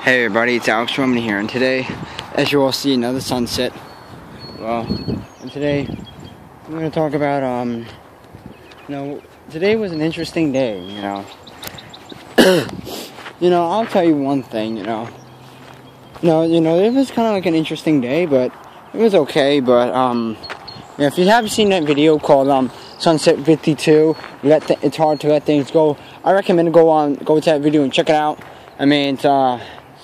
Hey everybody, it's Alex Roman here, and today, as you all see, another sunset. Well, and today, I'm going to talk about, today was an interesting day, I'll tell you one thing, it was kind of like an interesting day, but it was okay, but, if you haven't seen that video called, Sunset 52, it's hard to let things go, I recommend to go to that video and check it out. I mean, it's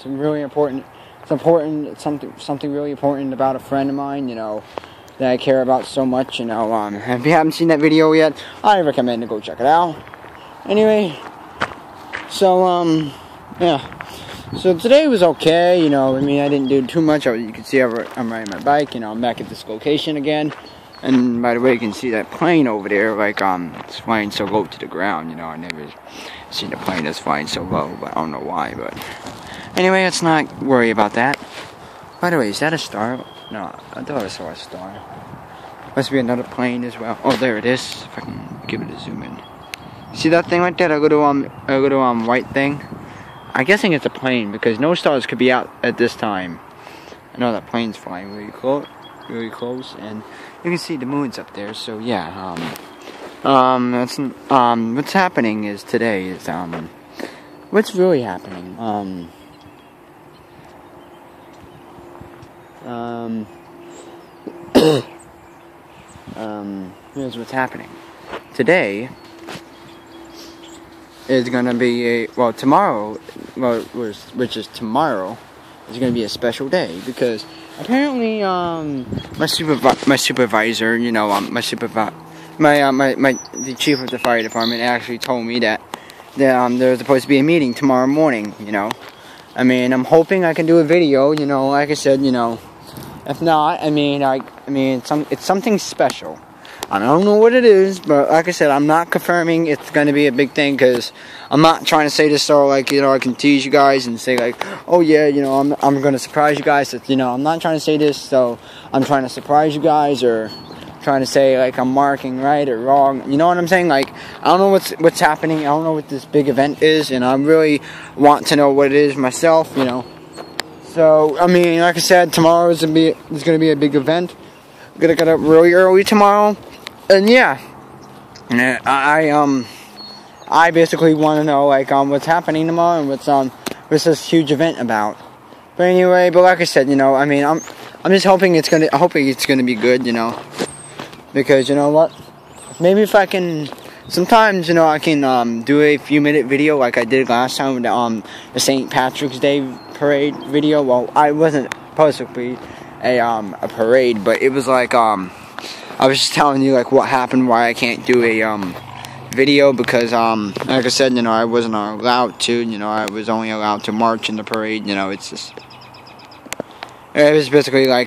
really important. It's important. It's something really important about a friend of mine, that I care about so much, If you haven't seen that video yet, I recommend to go check it out. Anyway, so, yeah. So today was okay, I didn't do too much. You can see I'm riding my bike, I'm back at this location again. And by the way, you can see that plane over there, it's flying so low to the ground, I never seen a plane that's flying so low, but I don't know why, but anyway, let's not worry about that. By the way, is that a star? No, I thought I saw a star. Must be another plane as well. Oh, there it is. If I can give it a zoom in. See that thing right there? A little white thing? I'm guessing it's a plane because no stars could be out at this time. I know that plane's flying really close, and you can see the moon's up there. So yeah, what's happening is today is what's really happening? Here's what's happening. Today is gonna be tomorrow, which is tomorrow, is gonna be a special day because apparently, the chief of the fire department actually told me that there's supposed to be a meeting tomorrow morning, I'm hoping I can do a video, like I said, if not, it's something special. I don't know what it is, but like I said, I'm not confirming it's going to be a big thing, because I'm not trying to say this so, I can tease you guys and say, oh yeah, I'm going to surprise you guys. I'm not trying to say this so I'm trying to surprise you guys, or trying to say, I'm marking right or wrong. You know what I'm saying? I don't know what's happening. I don't know what this big event is, and I really want to know what it is myself, So, like I said, tomorrow is going to be a big event. I'm going to get up really early tomorrow. And yeah, I basically want to know, what's happening tomorrow and what's this huge event about. But anyway, like I said, I'm just hoping it's gonna be good, because, what? Maybe if I can, sometimes, I can, do a few-minute video like I did last time with the St. Patrick's Day parade video. Well, I wasn't supposed to be a parade, but it was I was just telling you, what happened, why I can't do a, video, because, like I said, I wasn't allowed to, I was only allowed to march in the parade, it's just, it was basically I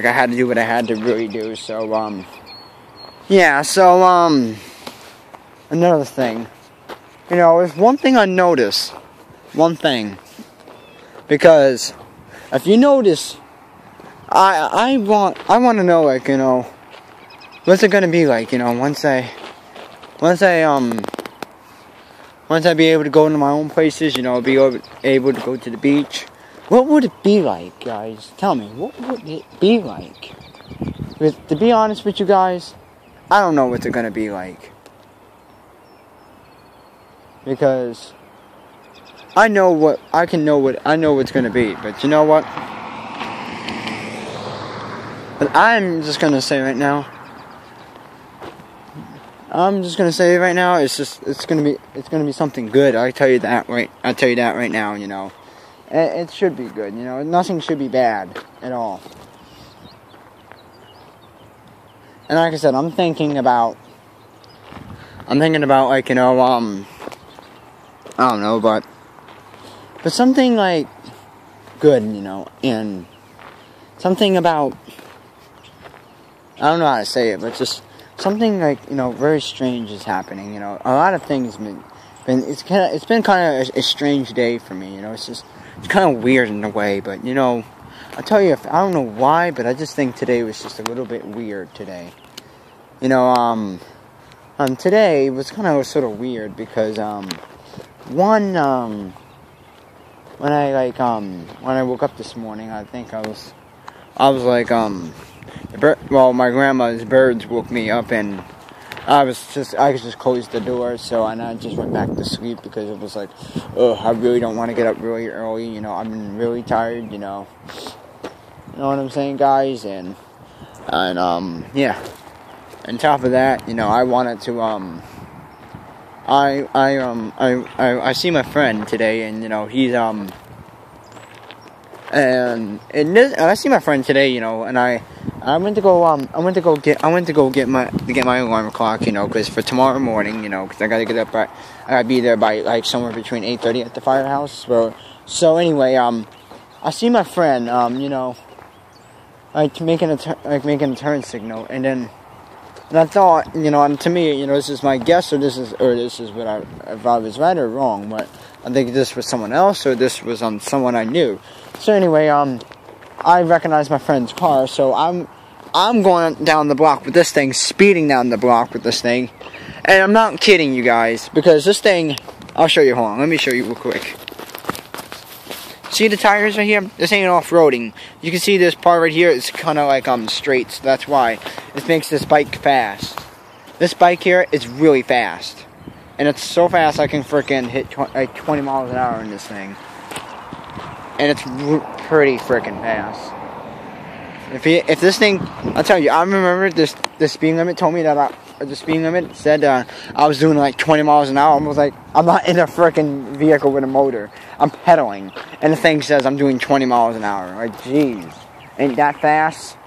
had to do what I had to really do, so, yeah, so, another thing, there's one thing I noticed, because, if you notice, I want to know, what's it gonna be like, once I be able to go into my own places, be able to go to the beach. What would it be like, guys? Tell me, what would it be like? To be honest with you guys, I don't know what it's gonna be like, because I know what's gonna be, but you know what? But I'm just gonna say right now. It's gonna be something good. I tell you that right now. It should be good. Nothing should be bad at all. And like I said, I'm thinking about I don't know, but something good, and something about, I don't know how to say it, but just something very strange is happening. A lot of things it's been kind of a strange day for me. It's kind of weird in a way, but I tell you, I don't know why, but I just think today was just a little bit weird today. Today was kind of sort of weird because when I woke up this morning, I think I was like, well, my grandma's birds woke me up, and I just closed the door, and I just went back to sleep because it was like, I really don't want to get up really early, you know, I've been really tired, you know what I'm saying, guys, and yeah, on top of that, you know, I wanted to, I see my friend today, and, you know, he's, I see my friend today, you know, and I went to go get my alarm clock, you know, because for tomorrow morning, you know, because I gotta get up I gotta be there by like somewhere between 8:30 at the firehouse. So anyway, I see my friend, you know, like making a turn signal, and I thought, you know, and to me, you know, this is my guess, or this is what if I was right or wrong, but I think this was someone else, or this was someone I knew. So anyway, I recognized my friend's car, so I'm going down the block with this thing, speeding down the block with this thing, and I'm not kidding you guys, because this thing, I'll show you, hold on, let me show you real quick. See the tires right here? This ain't off-roading. You can see this part right here is kind of like straight, so that's why it makes this bike fast. This bike here is really fast, and it's so fast I can freaking hit like 20 miles an hour in this thing. And it's pretty freaking fast. If this thing, I'll tell you, I remember the speed limit told me that the speed limit said I was doing like 20 miles an hour. I was like, I'm not in a freaking vehicle with a motor. I'm pedaling, and the thing says I'm doing 20 miles an hour. Like, jeez, ain't that fast?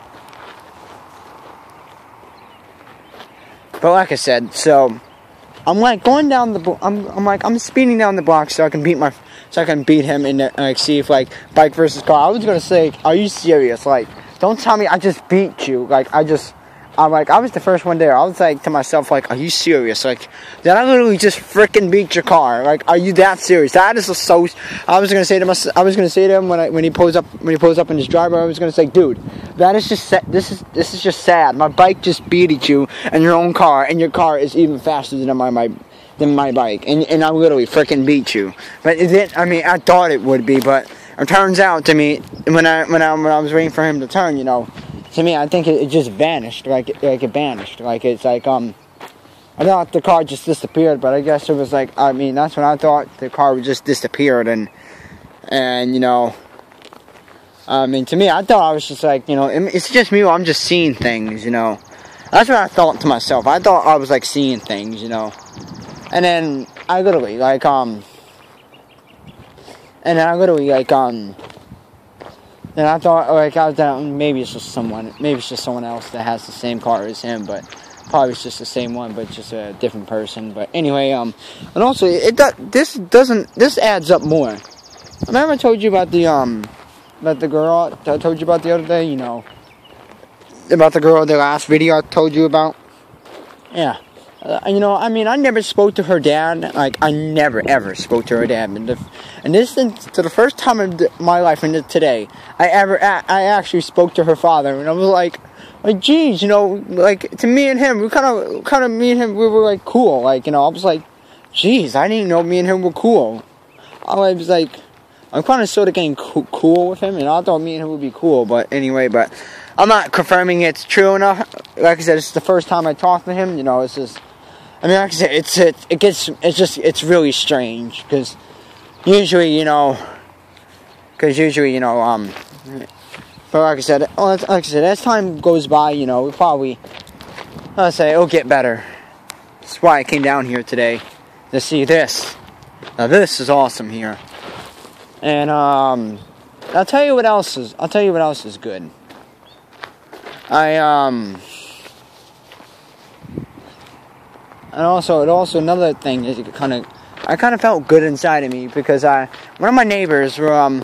But like I said, so I'm like going down the. I'm speeding down the block so I can beat him and like see if like bike versus car. I was gonna say, are you serious? Like, don't tell me I just beat you. Like, I was the first one there. I was like to myself, like, are you serious? Like, did I literally just freaking beat your car? Like, are you that serious? That is so. I was gonna say to him when he pulls up in his driveway. I was gonna say, dude, that is just this is just sad. My bike just beat you in your own car, and your car is even faster than my bike, and I literally freaking beat you. But it didn't. I mean, I thought it would be, but it turns out to me when I was waiting for him to turn, you know, to me I think it just vanished, like it vanished, like it's like I thought the car just disappeared, but I guess it was like, I mean, that's when I thought the car just disappeared, and you know, I mean, to me I thought I was just like, you know, it's just me. I'm just seeing things, you know. That's what I thought to myself. I thought I was like seeing things, you know. And then I literally like then I thought like I was down, maybe it's just someone else that has the same car as him, but probably it's just the same one, but just a different person. But anyway, and also this adds up more. Remember I told you about the girl I told you about the other day, you know, about the girl, the last video I told you about? Yeah. You know, I mean, I never spoke to her dad. Like, I never, ever spoke to her dad. And this is to the first time in my life, and today, I actually spoke to her father. And I was like, geez, you know, like, to me and him, we me and him, we were, like, cool. Like, you know, I was like, geez, I didn't know me and him were cool. I was like, I'm kind of sort of getting cool with him, and I thought me and him would be cool. But anyway, I'm not confirming it's true enough. Like I said, it's the first time I talked to him. You know, it's just, I mean, like I said, it's really strange, because usually, you know, but like I said, as time goes by, you know, let's say it'll get better. That's why I came down here today to see this. Now this is awesome here, and I'll tell you what else is good. And also another thing is I kind of felt good inside of me, because one of my neighbors were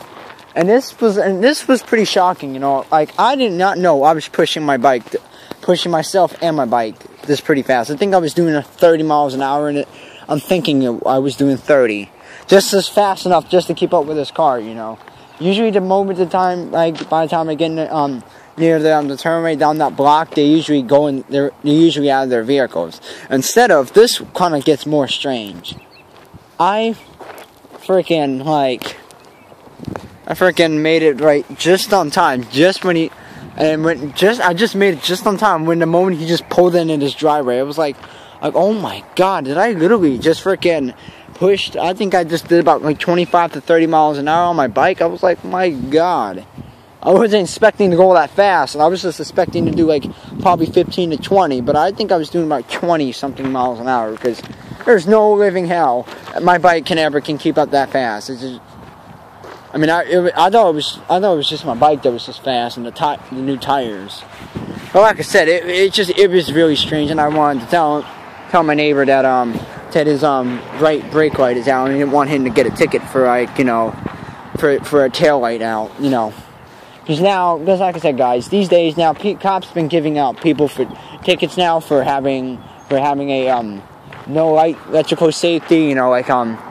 and this was pretty shocking, you know. Like, I did not know I was pushing myself and my bike this pretty fast. I think I was doing 30 miles an hour in it. I'm thinking I was doing 30, just as fast enough just to keep up with this car, you know. Usually by the time I get near the turn down that block, they're usually out of their vehicles. Instead of this, kind of gets more strange. I freaking I freaking made it right just on time. Just when I just made it just on time when the moment he just pulled in his driveway. It was like, oh my god, did I literally just freaking pushed? I think I just did about like 25 to 30 miles an hour on my bike. I was like, my god. I wasn't expecting to go that fast. I was just expecting to do like probably 15 to 20, but I think I was doing about 20 something miles an hour because there's no living hell my bike can keep up that fast. It's just, I mean, I thought it was just my bike that was just fast and the new tires. But like I said, it was really strange, and I wanted to tell my neighbor that his right brake light is out, and I didn't want him to get a ticket for like, you know, for a tail light out, you know. Because like I said, guys, these days now, cops been giving out people for tickets now for having a no light electrical safety. You know, like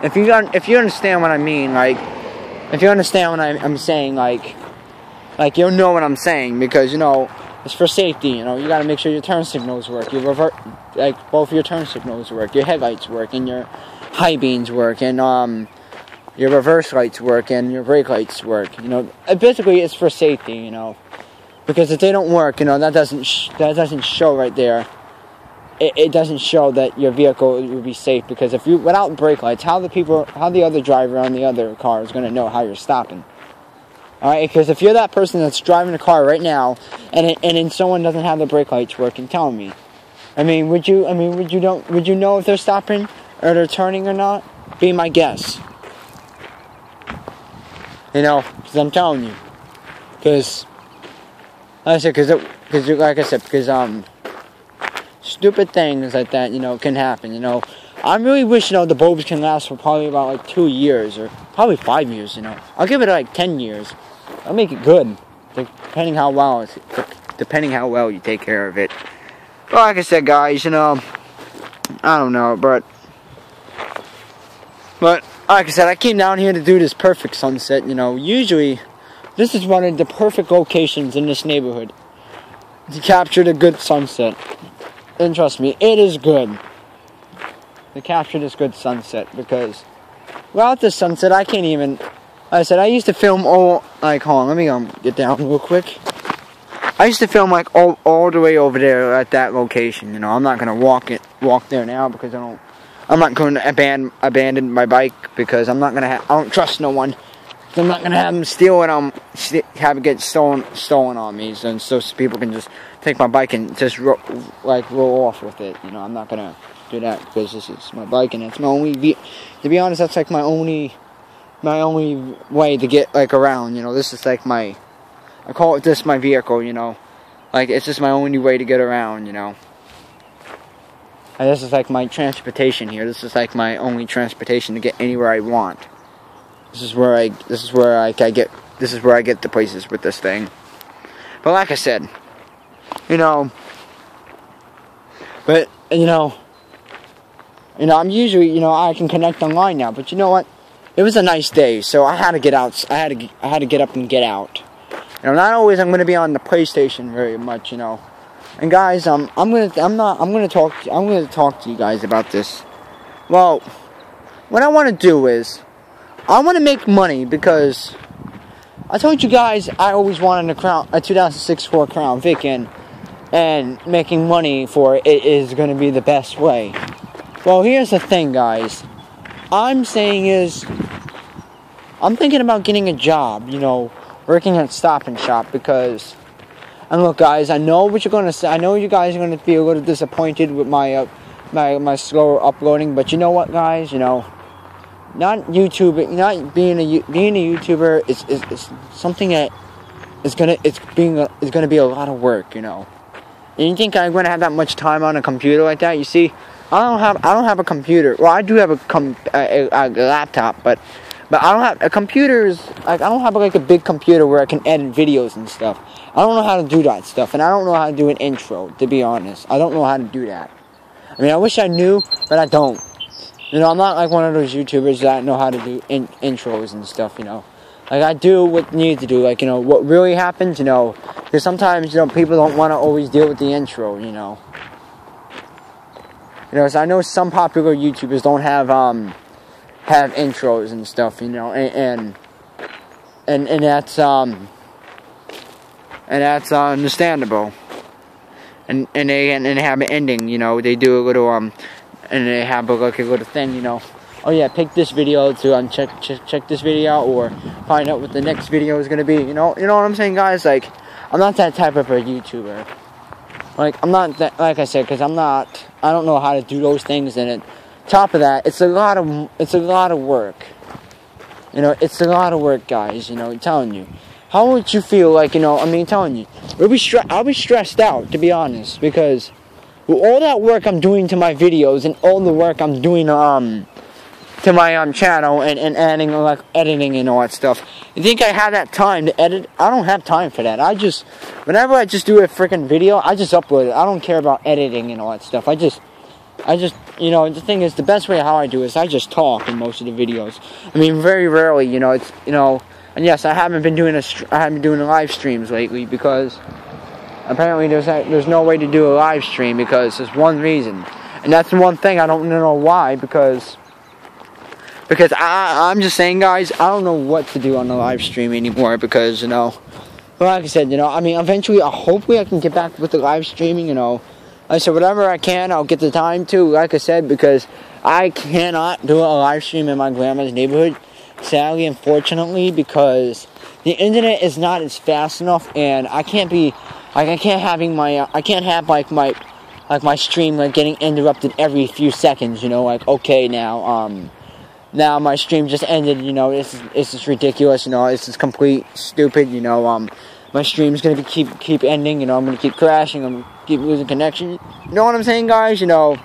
if you understand what I mean, like if you understand what I'm saying, like you'll know what I'm saying, because you know it's for safety. You know, you got to make sure your turn signals work, both your turn signals work, your headlights work, and your high beams work, and your reverse lights work, and your brake lights work. You know, basically it's for safety. You know, because if they don't work, you know, that doesn't show right there. It doesn't show that your vehicle will be safe, because if you without brake lights, how the other driver on the other car is going to know how you're stopping? All right, because if you're that person that's driving the car right now, and then someone doesn't have the brake lights working, tell me. Would you know if they're stopping or they're turning or not? Be my guess. You know, because I'm telling you. Because, like I said, because stupid things like that, you know, can happen, you know. I really wish, you know, the bulbs can last for probably about like 2 years, or probably 5 years, you know. I'll give it like 10 years. I'll make it good, depending how well you take care of it. But like I said, guys, you know, I don't know, but like I said, I came down here to do this perfect sunset, you know. Usually, this is one of the perfect locations in this neighborhood to capture the good sunset. And trust me, it is good to capture this good sunset, because without this sunset, I can't even. Like I said, I used to film all, like, hold on, let me get down real quick. I used to film like all the way over there at that location. You know, I'm not gonna walk there now, because I'm not going to abandon my bike, because I don't trust no one. I'm not gonna have them steal it, have it get stolen on me, so people can just take my bike and just roll off with it. You know, I'm not gonna do that, because this is my bike, and it's my only. To be honest, that's like my only way to get like around. You know, this is like I call it my vehicle. You know, like it's just my only way to get around. You know. And this is like my transportation here. This is like my only transportation to get anywhere I want. This is where I get the places with this thing. But like I said, you know, I'm usually, you know, I can connect online now. But you know what? It was a nice day, so I had to get out. I had to get up and get out. You know, not always I'm going to be on the PlayStation very much, you know. And guys, I'm going to talk to you guys about this. Well, what I want to do is I want to make money, because I told you guys I always wanted a 2006 Ford Crown Vic, and making money for it is going to be the best way. Well, here's the thing, guys. I'm thinking about getting a job, you know, working at Stop and Shop, because, and look, guys, I know what you're going to say. I know you guys are going to be a little disappointed with my slower uploading, but you know what, guys, you know, not being a YouTuber is something that is gonna be a lot of work, you know. And you think I'm gonna have that much time on a computer like that? You see, I don't have a computer. Well, I do have a laptop, but I don't have a computer. I don't have like a big computer where I can edit videos and stuff. I don't know how to do that stuff, and I don't know how to do an intro. To be honest, I don't know how to do that. I mean, I wish I knew, but I don't. You know, I'm not like one of those YouTubers that know how to do intros and stuff, you know. Like, I do what needs to do, like, you know, what really happens, you know. Because sometimes, you know, people don't want to always deal with the intro, you know. You know, so I know some popular YouTubers don't have intros and stuff, you know. And and that's understandable. And they have an ending, you know. They do a little and they have a little thing, you know. Oh yeah, pick this video to check this video out, or find out what the next video is gonna be. You know what I'm saying, guys? Like, I'm not that type of a YouTuber. Like, I'm not that, like I said, because I don't know how to do those things. And on top of that, it's a lot of work. You know, it's a lot of work, guys. You know, I'm telling you. How would you feel like, you know, I mean, telling you, I'll be stressed out, to be honest, because with all that work I'm doing to my videos and all the work I'm doing to my channel and adding, like, editing and all that stuff, you think I have that time to edit? I don't have time for that. Whenever I just do a freaking video, I just upload it. I don't care about editing and all that stuff. I just, you know, the thing is, the best way how I do is I just talk in most of the videos. I mean, very rarely, you know, it's, you know. And yes, I haven't been doing live streams lately because apparently there's no way to do a live stream because there's one reason, and that's the one thing I don't know why, because I'm just saying, guys, I don't know what to do on the live stream anymore because, you know, well, like I said, you know, I mean, eventually, hopefully I can get back with the live streaming, you know. Like I said, whatever I can, I'll get the time to, like I said, because I cannot do a live stream in my grandma's neighborhood. Sadly, unfortunately, because the internet is not as fast enough, and I can't have my stream like getting interrupted every few seconds. You know, like, okay, now my stream just ended. You know, this is ridiculous. You know, this is complete stupid. You know, my stream's gonna keep ending. You know, I'm gonna keep crashing. I'm gonna keep losing connection. You know what I'm saying, guys? You know,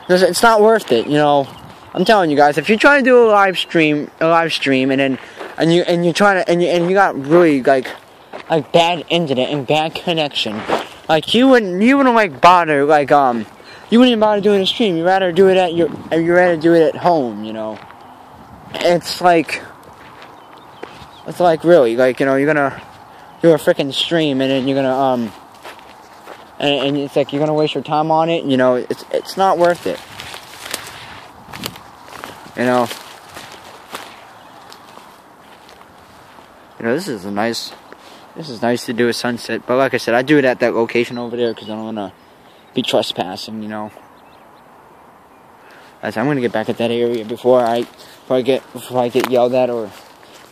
it's not worth it. You know. I'm telling you guys, if you're trying to do a live stream, and you got really like bad internet and bad connection, like you wouldn't like bother you wouldn't even bother doing a stream. You'd rather do it at home, you know. It's like really, like, you know, you're gonna do a freaking stream and then you're gonna and it's like you're gonna waste your time on it. You know, it's not worth it. You know, this is nice to do a sunset, but like I said, I do it at that location over there because I don't want to be trespassing, you know. I'm going to get back at that area before I get yelled at, or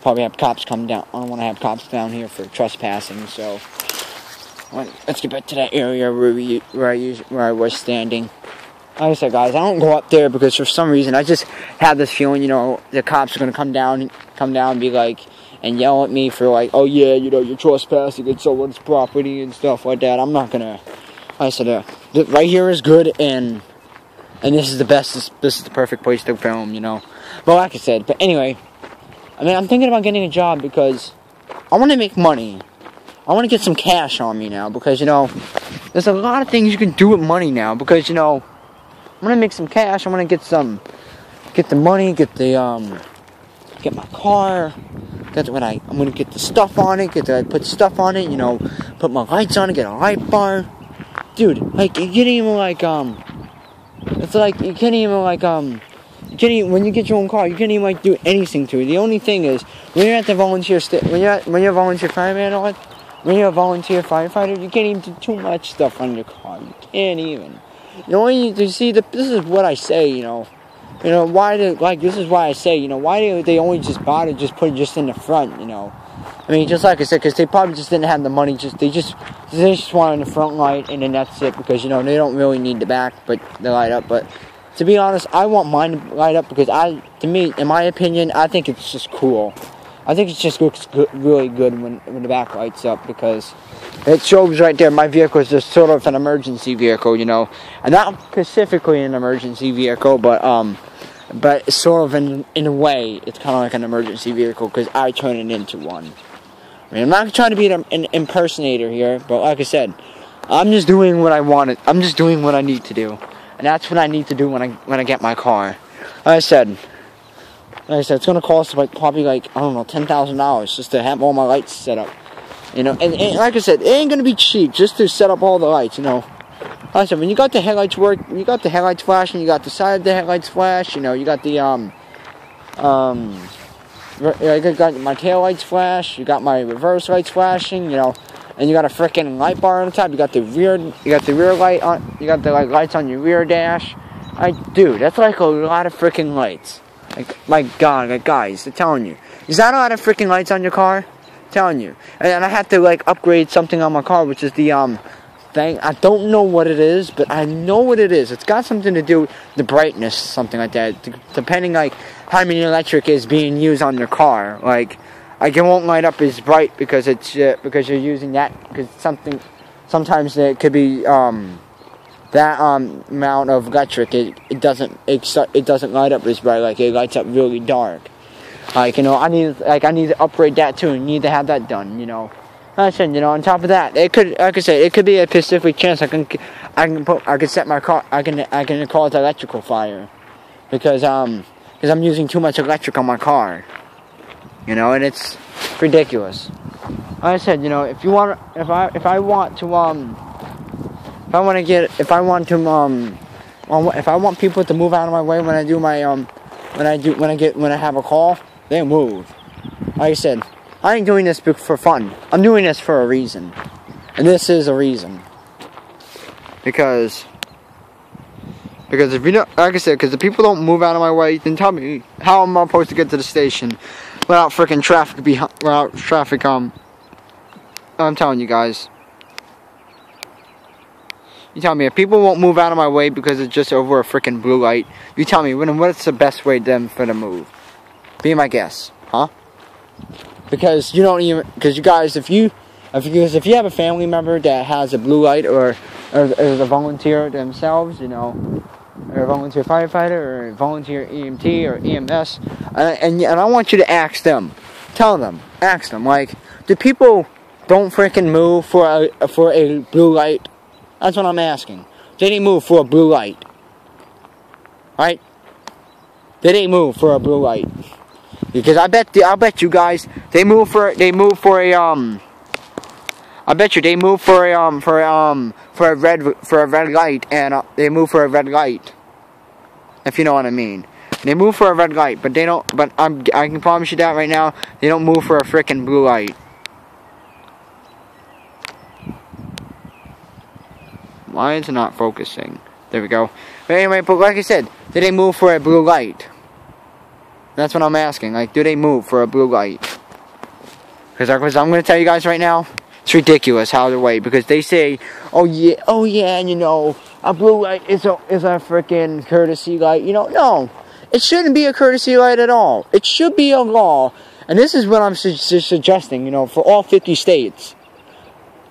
probably have cops come down. I don't want to have cops down here for trespassing, so let's get back to that area where I was standing. Like I said, guys, I don't go up there because for some reason I just have this feeling, you know, the cops are gonna come down and be like, and yell at me for like, oh yeah, you know, you're trespassing at someone's property and stuff like that. I'm not gonna. Like I said, right here is good, and this is the best. This is the perfect place to film, you know. But like I said, but anyway, I mean, I'm thinking about getting a job because I want to make money. I want to get some cash on me now because, you know, there's a lot of things you can do with money now because, you know, I'm gonna make some cash. I'm gonna get the money, get my car, I'm gonna get the stuff on it, put stuff on it, you know, put my lights on it, get a light bar, dude. Like, you can't even it's like you can't even when you get your own car, you can't even do anything to it. The only thing is when you're at the volunteer when you're a volunteer fireman or when you're a volunteer firefighter, you can't even do too much stuff on your car. You can't even. You know, this is what I say, you know. You know, this is why I say, you know, why do they only just bother just put it just in the front, you know. I mean, just like I said, because they probably just didn't have the money, they just wanted the front light, and then that's it, because, you know, they don't really need the back, but the light up, but to be honest, I want mine to light up, because to me, in my opinion, I think it's just cool. I think it just looks really good when the back lights up, because it shows right there my vehicle is just sort of an emergency vehicle, you know. And not specifically an emergency vehicle, but sort of in a way, it's kind of like an emergency vehicle, because I turn it into one. I mean, I'm not trying to be an impersonator here, but like I said, I'm just doing what I wanted. I'm just doing what I need to do. And that's what I need to do when I get my car. Like I said, it's going to cost probably I don't know, $10,000 just to have all my lights set up. You know, and like I said, it ain't going to be cheap just to set up all the lights, you know. Like I said, when you got the headlights flashing, you got the side of the headlights flash, you know, you got the, I got my tail lights flash. You got my reverse lights flashing. You know, and you got a freaking light bar on the top. You got the rear light on. You got the lights on your rear dash. Dude, that's like a lot of freaking lights. Like, my God, like, guys, I'm telling you, is that a lot of freaking lights on your car? I'm telling you, and I have to like upgrade something on my car, which is the thing. I don't know what it is, but I know what it is. It's got something to do with the brightness, something like that. Depending like how many electric is being used on your car, like it won't light up as bright because it's because you're using that, because sometimes it could be that amount of electric, it doesn't light up as bright, like it lights up really dark. Like, you know, I need to upgrade that too, and need to have that done, you know. Like I said, you know, on top of that, it could, like I said, it could be a specific chance I could set my car, I can cause electrical fire, because I'm using too much electric on my car, you know, and it's ridiculous. Like I said, you know, if I want people to move out of my way when I do my when I have a call, they move. Like I said, I ain't doing this for fun. I'm doing this for a reason. And this is a reason. Because if you don't, like I said, because if people don't move out of my way, then tell me, how am I supposed to get to the station without freaking traffic, I'm telling you guys. You tell me, if people won't move out of my way because it's just over a freaking blue light, you tell me, what's the best way for them to move? Be my guess, huh? Because you don't even, because you guys, if you have a family member that has a blue light or is a volunteer themselves, you know, or a volunteer firefighter or a volunteer EMT or EMS, and I want you to ask them, ask them, like, do people don't freaking move for a blue light? That's what I'm asking. They didn't move for a blue light, right? They didn't move for a blue light, because I'll bet you guys they move for a red light, and they move for a red light. If you know what I mean. They move for a red light, but they don't. But I can promise you that right now, they don't move for a freaking blue light. Why is it not focusing? There we go. But anyway, but like I said, did they move for a blue light? That's what I'm asking. Like, do they move for a blue light? Because I'm going to tell you guys right now, it's ridiculous how they're way. Because they say, oh yeah, and you know, a blue light is a freaking courtesy light. You know, no. It shouldn't be a courtesy light at all. It should be a law. And this is what I'm suggesting, you know, for all 50 states.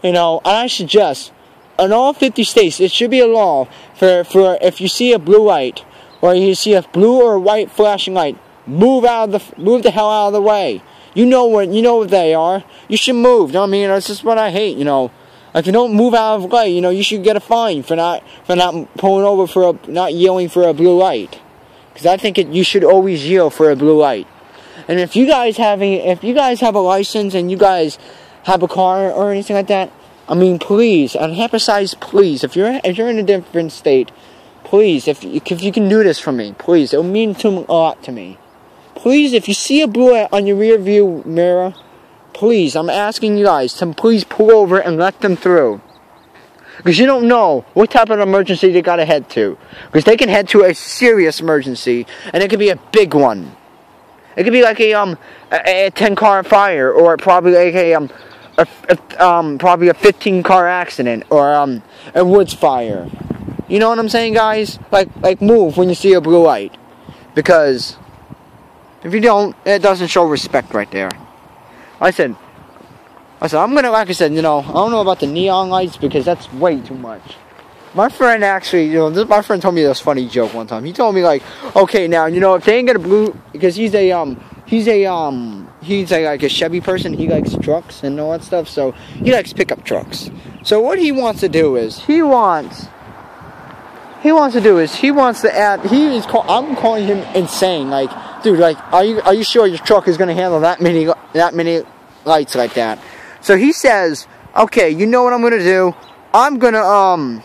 You know, and I suggest, in all 50 states, it should be a law for if you see a blue light or you see a blue or white flashing light, move the hell out of the way. You know what they are. You should move. You know what I mean? That's just what I hate. You know, if you don't move out of the way, you know, you should get a fine for not pulling over not yielding for a blue light. Because I think you should always yield for a blue light. And if you guys have a license and you guys have a car or anything like that, I mean, please, and emphasize please, if you're in a different state, please, if you can do this for me, please, it'll mean a lot to me. Please, if you see a blue light on your rear view mirror, please, I'm asking you guys to please pull over and let them through. Because you don't know what type of emergency they gotta head to. Because they can head to a serious emergency, and it could be a big one. It could be like a 10-car fire, or probably like probably a 15-car accident, or a woods fire. You know what I'm saying, guys? Like move when you see a blue light, because if you don't, it doesn't show respect right there. I said I'm gonna, like I said, you know, I don't know about the neon lights because that's way too much. My friend actually, you know, my friend told me this funny joke one time. He told me, like, okay, now, you know, if they ain't got a blue, because he's like a Chevy person. He likes trucks and all that stuff, so he likes pickup trucks. So what he wants to do is he wants to add. I'm calling him insane. Like, dude, like, are you sure your truck is gonna handle that many lights like that? So he says, okay, you know what I'm gonna do? I'm gonna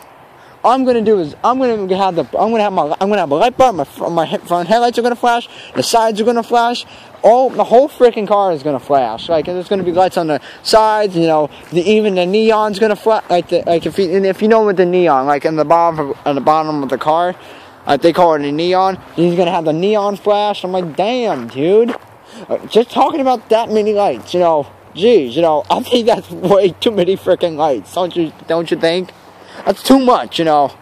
I'm gonna do is I'm gonna have a light bulb. My front headlights are gonna flash. The sides are gonna flash. The whole freaking car is gonna flash. Like, and there's gonna be lights on the sides. You know, even the neon's gonna flash. If you know what the neon, like on the bottom of the car, they call it a neon. He's gonna have the neon flash. I'm like, damn, dude. Just talking about that many lights, you know. Geez, you know, I think that's way too many freaking lights. Don't you think? That's too much, you know.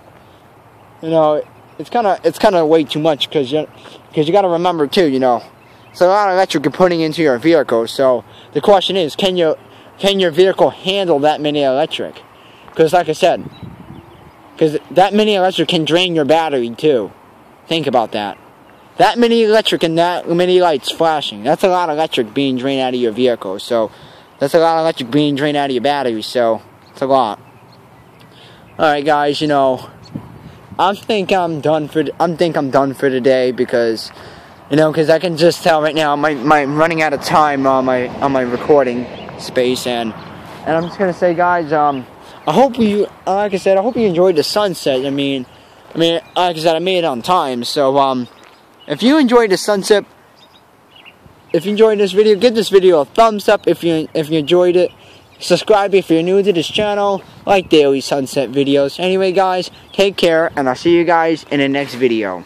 You know, it's kind of way too much because you got to remember too, you know. It's a lot of electric you're putting into your vehicle. So the question is, can your vehicle handle that many electric? Because like I said, because that many electric can drain your battery too. Think about that. That many electric and that many lights flashing. That's a lot of electric being drained out of your vehicle. So that's a lot of electric being drained out of your battery. So it's a lot. Alright guys, you know, I think I'm done for today because, you know, because I can just tell right now I'm running out of time on my recording space, and I'm just gonna say, guys, I hope you enjoyed the sunset. I mean, like I said, I made it on time. So if you enjoyed the sunset, if you enjoyed this video, give this video a thumbs up if you enjoyed it. Subscribe if you're new to this channel, like daily sunset videos. Anyway guys, take care, and I'll see you guys in the next video.